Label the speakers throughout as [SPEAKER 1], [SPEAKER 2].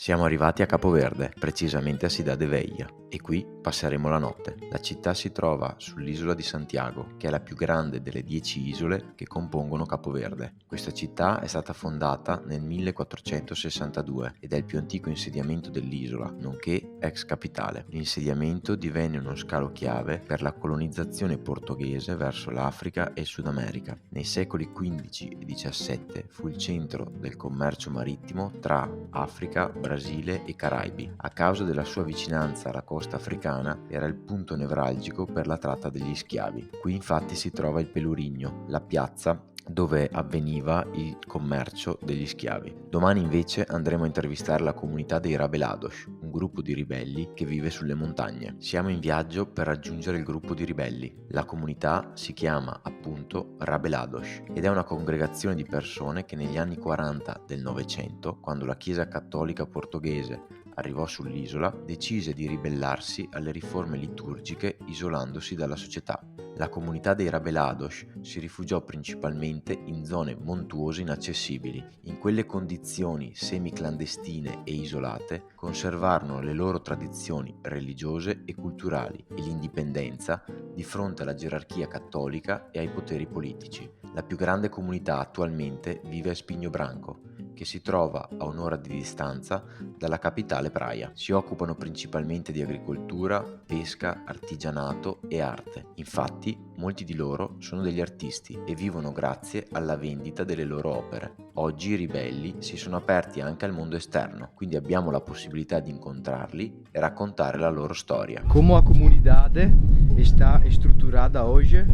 [SPEAKER 1] Siamo arrivati a Capoverde, precisamente a Cidade Velha, e qui passeremo la notte. La città si trova sull'isola di Santiago, che è la più grande delle 10 isole che compongono Capoverde. Questa città è stata fondata nel 1462 ed è il più antico insediamento dell'isola, nonché ex capitale. L'insediamento divenne uno scalo chiave per la colonizzazione portoghese verso l'Africa e il Sud America. Nei secoli XV e XVII fu il centro del commercio marittimo tra Africa, Brasile e Caraibi. A causa della sua vicinanza alla costa africana era il punto nevralgico per la tratta degli schiavi. Qui infatti si trova il Pelourinho, la piazza dove avveniva il commercio degli schiavi. Domani invece andremo a intervistare la comunità dei Rabelados, un gruppo di ribelli che vive sulle montagne. Siamo in viaggio per raggiungere il gruppo di ribelli. La comunità si chiama appunto Rabelados ed è una congregazione di persone che negli anni 40 del Novecento, quando la Chiesa cattolica portoghese arrivò sull'isola, decise di ribellarsi alle riforme liturgiche isolandosi dalla società. La comunità dei Rabelados si rifugiò principalmente in zone montuose inaccessibili. In quelle condizioni semi-clandestine e isolate conservarono le loro tradizioni religiose e culturali e l'indipendenza di fronte alla gerarchia cattolica e ai poteri politici. La più grande comunità attualmente vive a Espinho Branco, che si trova a un'ora di distanza dalla capitale Praia. Si occupano principalmente di agricoltura, pesca, artigianato e arte. Infatti, molti di loro sono degli artisti e vivono grazie alla vendita delle loro opere. Oggi i ribelli si sono aperti anche al mondo esterno, quindi abbiamo la possibilità di incontrarli e raccontare la loro storia.
[SPEAKER 2] Como a comunidade está estruturada hoje,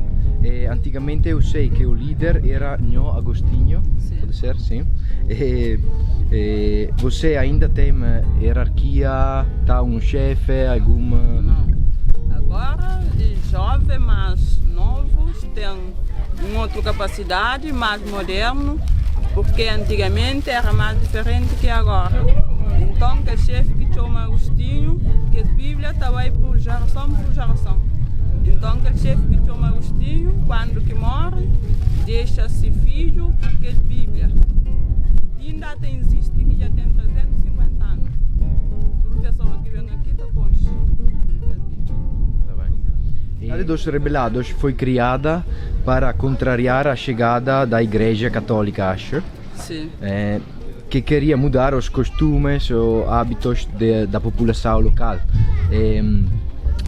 [SPEAKER 2] antigamente eu sei que o líder era Nhô Agostinho, pode ser, sim. Você ainda tem hierarquia, tá um chefe, alguma...
[SPEAKER 3] Não. Agora, os jovens mais novos têm uma outra capacidade, mais moderno, porque antigamente era mais diferente que agora. Então, que o chefe que chama Agostinho, que a Bíblia estava aí por geração. Então, que o chefe que chama Agostinho, quando que morre, deixa-se filho, porque é Bíblia. E ainda até existe que já tem 350 anos. Toda pessoa que vem aqui está com
[SPEAKER 2] A Cidade dos Rebelados foi criada para contrariar a chegada da Igreja Católica, acho.
[SPEAKER 3] Sim.
[SPEAKER 2] Que queria mudar os costumes ou hábitos da população local.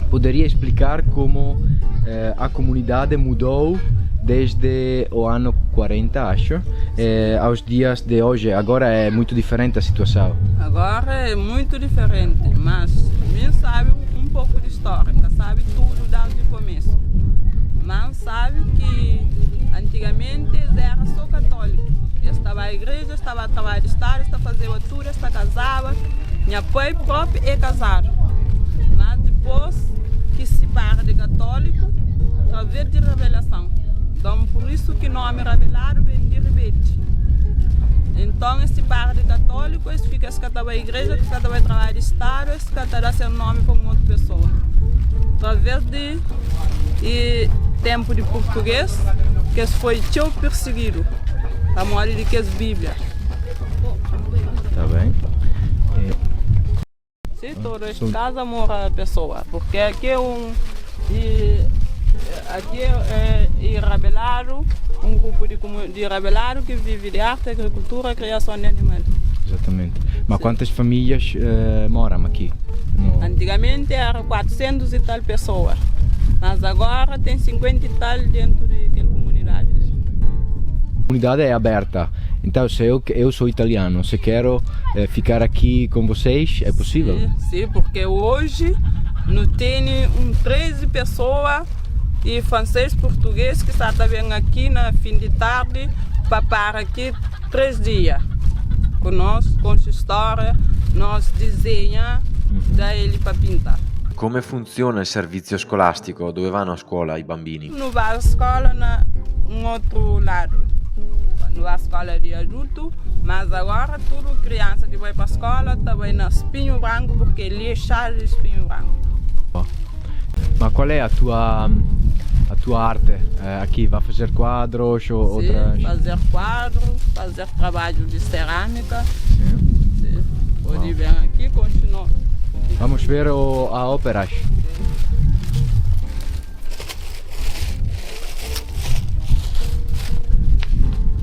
[SPEAKER 2] Poderia explicar como a comunidade mudou desde o ano 40, acho, aos dias de hoje? Agora é muito diferente a situação.
[SPEAKER 3] Agora é muito diferente, mas também sabe um pouco de história, sabe tudo desde o começo. Mas sabe que antigamente era só católico. Estava a igreja, estava a trabalhar de Estado, estava a fazer altura, estava casava, minha pai próprio é casado. Mas depois que se para de católico, através de revelação. Então, por isso que o nome revelado vem de rebelde. Então, esse par de católico, esse fica escatado à igreja, escatado ao trabalho de Estado, escatado a seu nome para uma outra pessoa. Através de tempo de português, que foi tão perseguido, a morte de que é Bíblia.
[SPEAKER 2] Tá bem.
[SPEAKER 3] Sim, todas as casas mora a pessoa, porque aqui é aqui é Rabelado, um grupo de Rabelado que vive de arte, agricultura e criação de animais.
[SPEAKER 2] Exatamente. Mas quantas famílias moram aqui?
[SPEAKER 3] Antigamente eram 400 e tal pessoas, mas agora tem 50 e tal dentro de comunidades.
[SPEAKER 2] A comunidade é aberta, então se eu sou italiano, se quero ficar aqui com vocês, é possível?
[SPEAKER 3] Sim, porque hoje não tem 13 pessoas e francês, português que está vendo aqui na fim de tarde para parar aqui 3 dias. Conosco, com sua história, nós desenhamos, dá ele para pintar.
[SPEAKER 1] Come funziona il servizio scolastico? Dove vanno a scuola i bambini?
[SPEAKER 3] Não vai à escola no outro lado. Não vai à escola de adulto, mas agora tudo criança que vai para a escola está vai na Espinho Branco, porque ele é chave de Espinho Branco.
[SPEAKER 2] Ma qual è a tua arte? Aqui vai fazer quadros ou outras?
[SPEAKER 3] Fazer quadros, fazer trabalho de cerâmica.
[SPEAKER 2] Sim.
[SPEAKER 3] Sim. Pode vir aqui, continua.
[SPEAKER 2] Vamos ver a ópera.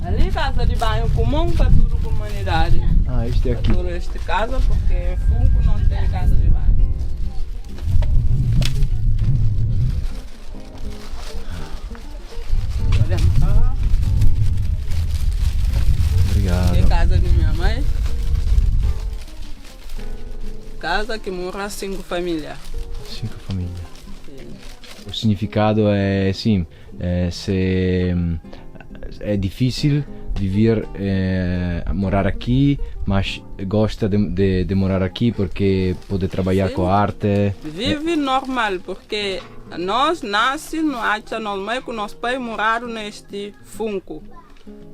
[SPEAKER 3] Ali casa de banho comum para toda a comunidade.
[SPEAKER 2] Ah, este é aqui.
[SPEAKER 3] Para toda esta casa, porque Funco não tem casa de banho. Olha lá.
[SPEAKER 2] Obrigado.
[SPEAKER 3] É casa de minha mãe. Casa que mora 5 famílias.
[SPEAKER 2] 5 famílias.
[SPEAKER 3] Sim.
[SPEAKER 2] O significado é assim, é difícil viver, morar aqui, mas gosta de morar aqui porque pode trabalhar
[SPEAKER 3] Sim.
[SPEAKER 2] com a arte.
[SPEAKER 3] Vive normal, porque nós nascemos no Acha normal que nossos pais moraram neste Funco.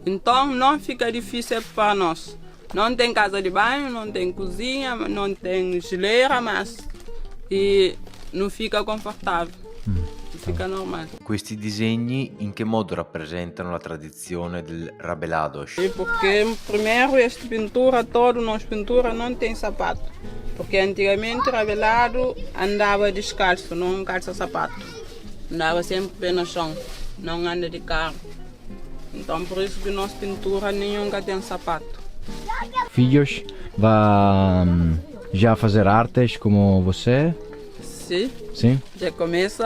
[SPEAKER 3] Então não fica difícil para nós. Não tem casa de banho, não tem cozinha, não tem geleira, mas e não fica confortável. Fica normal.
[SPEAKER 1] Questi disegni in che modo rappresentano la tradizione del rabelados?
[SPEAKER 3] E porque primeiro esta pintura, toda nossa pintura não tem sapato. Porque antigamente o Rabelado andava descalço, não calça sapato. Andava sempre pé no chão, não anda de carro. Então por isso que nossa pintura nunca tem sapato.
[SPEAKER 2] Filhos vão já fazer artes como você?
[SPEAKER 3] Sim,
[SPEAKER 2] Sim?
[SPEAKER 3] já começa,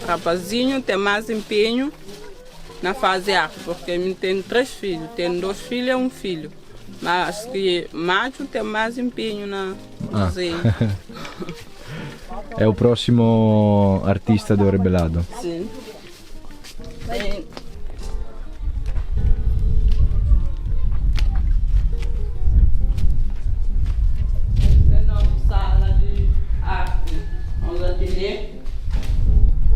[SPEAKER 3] rapazinho tem mais empenho na fazer arte, porque eu tenho 3 filhos, tenho 2 filhas e 1 filho. Mas que macho tem mais empenho na desenho.
[SPEAKER 2] É o próximo artista do Rebelado.
[SPEAKER 3] Sim. Tem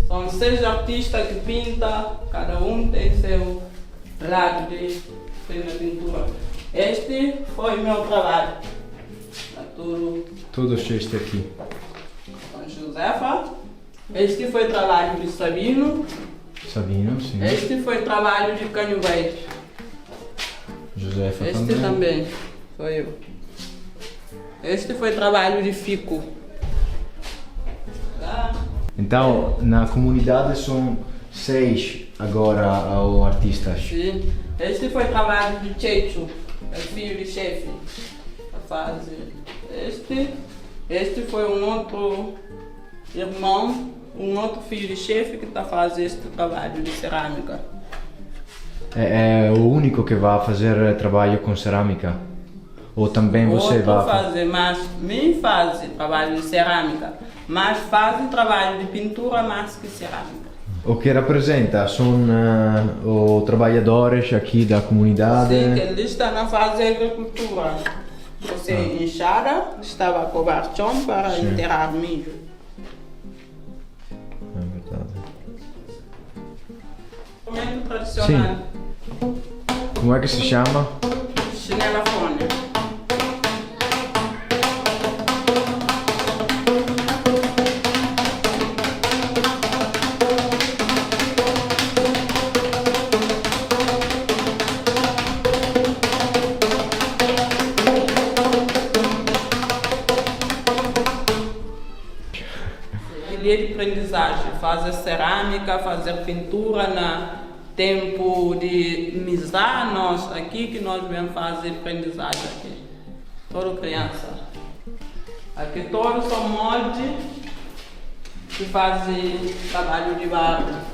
[SPEAKER 3] são 6 artistas que pintam, cada um tem seu lado de pintura. Este foi meu trabalho.
[SPEAKER 2] Todos este aqui.
[SPEAKER 3] Com Josefa. Este foi trabalho de Sabino.
[SPEAKER 2] Sabino, sim.
[SPEAKER 3] Este foi trabalho de Canhoveiro.
[SPEAKER 2] Josefa
[SPEAKER 3] Este também foi eu. Este foi trabalho de Fico.
[SPEAKER 2] Então, na comunidade são 6 agora artistas.
[SPEAKER 3] Sim. Este foi trabalho de Checho, é filho de chefe. Este foi um outro irmão, um outro filho de chefe que está fazendo este trabalho de cerâmica.
[SPEAKER 2] É o único que vai fazer trabalho com cerâmica? Ou também você vai
[SPEAKER 3] fazer, mas nem faz trabalho de cerâmica, mas faz trabalho de pintura mais que cerâmica.
[SPEAKER 2] O que representa são os trabalhadores aqui da comunidade?
[SPEAKER 3] Sim, que eles estão a fazer agricultura. Você enxada, estava a cobrar chão para enterrar milho.
[SPEAKER 2] É verdade.
[SPEAKER 3] Instrumento tradicional.
[SPEAKER 2] Como é que se chama?
[SPEAKER 3] Chinelafone. De aprendizagem, fazer cerâmica, fazer pintura na tempo de misa, nós aqui que nós vamos fazer aprendizagem aqui. Toda criança. Aqui todos são moldes que fazem trabalho de barro.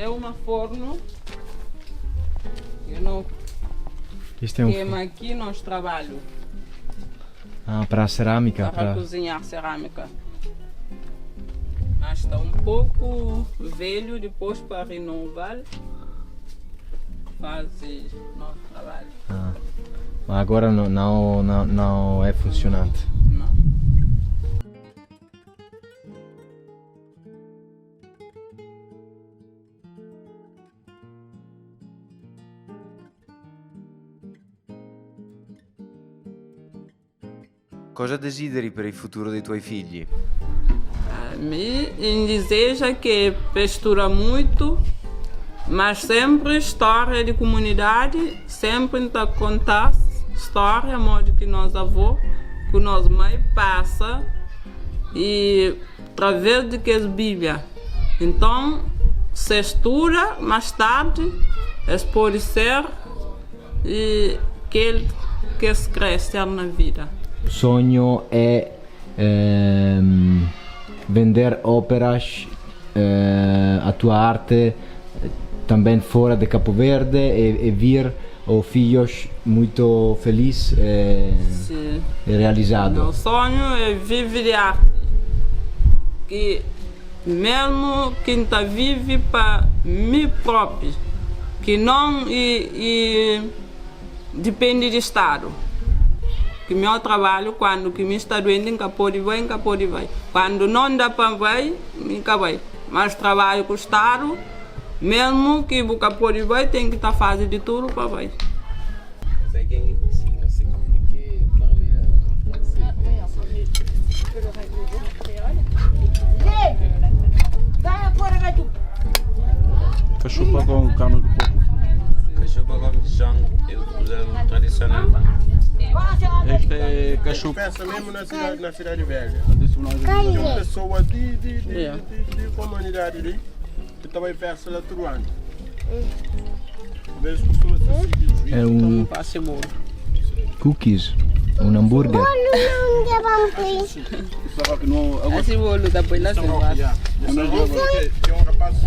[SPEAKER 3] É uma forno que não
[SPEAKER 2] Isto é
[SPEAKER 3] queima aqui nós trabalho
[SPEAKER 2] para a cerâmica?
[SPEAKER 3] para cozinhar cerâmica. Mas está um pouco velho, depois para renovar fazer nosso trabalho.
[SPEAKER 2] Mas agora não é funcionante.
[SPEAKER 3] Não.
[SPEAKER 1] Cosa desideri per il futuro dei tuoi figli?
[SPEAKER 3] Me deseja que mistura muito, mas sempre história de comunidade, sempre tá contar história, modo que nós avô, que nós mãe passa e através de que a Bíblia. Então, se estuda mais tarde, pode ser e que se cresce na vida.
[SPEAKER 2] O sonho é vender óperas, a tua arte também fora de Cabo Verde e vir os filhos muito felizes e realizados.
[SPEAKER 3] Meu sonho é viver de arte, que mesmo quem está vive para mim próprio, que não depende de Estado. Que meu trabalho, quando que me está doendo, nunca pode vai. Quando não dá para vai, nunca vai. Mas trabalho com o Estado, mesmo que nunca pode vai, tem que estar fazendo de tudo para vai.
[SPEAKER 4] Cachupa com carne de porco.
[SPEAKER 5] Cachupa com feijão, é o tradicional.
[SPEAKER 4] Este é cachupa.
[SPEAKER 6] Pensa mesmo na cidade velha.
[SPEAKER 4] Tradicional.
[SPEAKER 6] Tem pessoas de comunidade ali que também peça lá todo ano. Às vezes costuma ser
[SPEAKER 2] É um cookies, um hambúrguer.
[SPEAKER 3] Esse bolo da boa
[SPEAKER 6] tem um rapaz de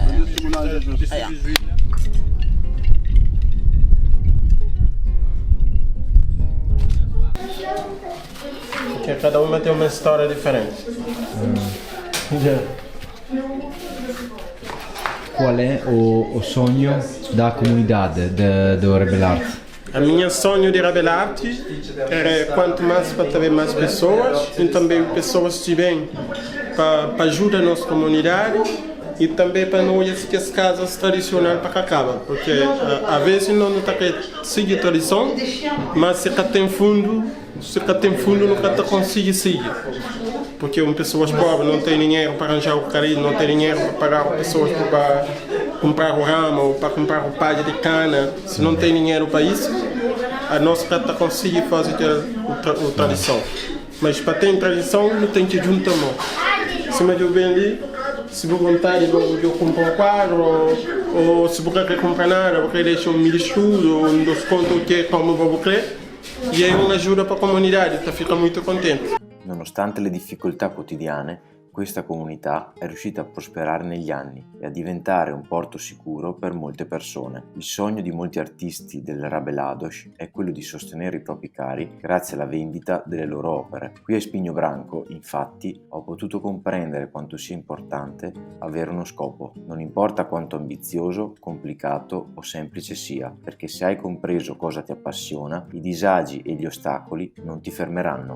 [SPEAKER 6] porque cada uma tem uma história diferente.
[SPEAKER 2] Qual é o sonho da comunidade do Rebelarte?
[SPEAKER 6] A minha sonho de Rebelarte é quanto mais para ter mais pessoas e também pessoas que vêm para ajudar a nossa comunidade e também para não ir as casas tradicionais para acaba, porque às vezes não está que seguir a tradição, mas se tem fundo nunca consegue seguir. Porque pessoas pobres não têm dinheiro para arranjar o carinho, não têm dinheiro para pagar pessoas para comprar o ramo ou para comprar o palha de cana. Se não tem dinheiro para isso, a nossa carta consegue fazer a tradição. Mas para ter tradição, não tem que juntar mão. Se eu venho ali, se vou vontade, eu compro um quadro, ou se vou querer comprar nada, vou querer deixar um milho escuro, ou um desconto que como vou querer. E é uma ajuda para a comunidade, fica muito contente.
[SPEAKER 1] Nonostante le difficoltà quotidiane, questa comunità è riuscita a prosperare negli anni e a diventare un porto sicuro per molte persone. Il sogno di molti artisti del Rabelados è quello di sostenere i propri cari grazie alla vendita delle loro opere. Qui a Espinho Branco, infatti, ho potuto comprendere quanto sia importante avere uno scopo, non importa quanto ambizioso, complicato o semplice sia, perché se hai compreso cosa ti appassiona, i disagi e gli ostacoli non ti fermeranno.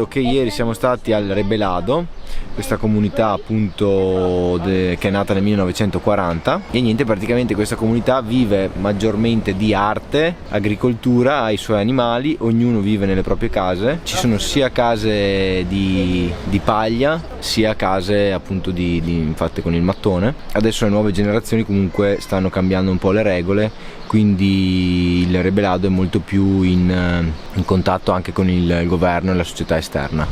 [SPEAKER 2] Che ieri siamo stati al Rebelado, questa comunità appunto che è nata nel 1940 e niente, praticamente questa comunità vive maggiormente di arte, agricoltura, ha i suoi animali, ognuno vive nelle proprie case, ci sono sia case di paglia sia case appunto fatte con il mattone. Adesso le nuove generazioni comunque stanno cambiando un po' le regole, quindi il Rebelado è molto più in contatto anche con il governo e la società esterna.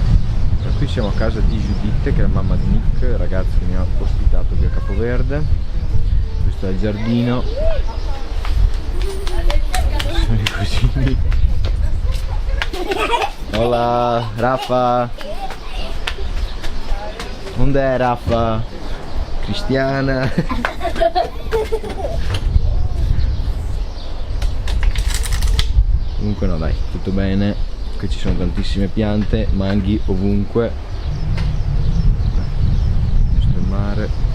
[SPEAKER 2] Qui siamo a casa di Judith, che è la mamma di Nick, il ragazzo che mi ha ospitato qui a Capoverde. Questo è il giardino. Sono i cugini. Hola, Rafa. Ond'è Rafa? Cristiana. Comunque no dai, tutto bene. Qui ci sono tantissime piante, manghi ovunque. Questo è il mare.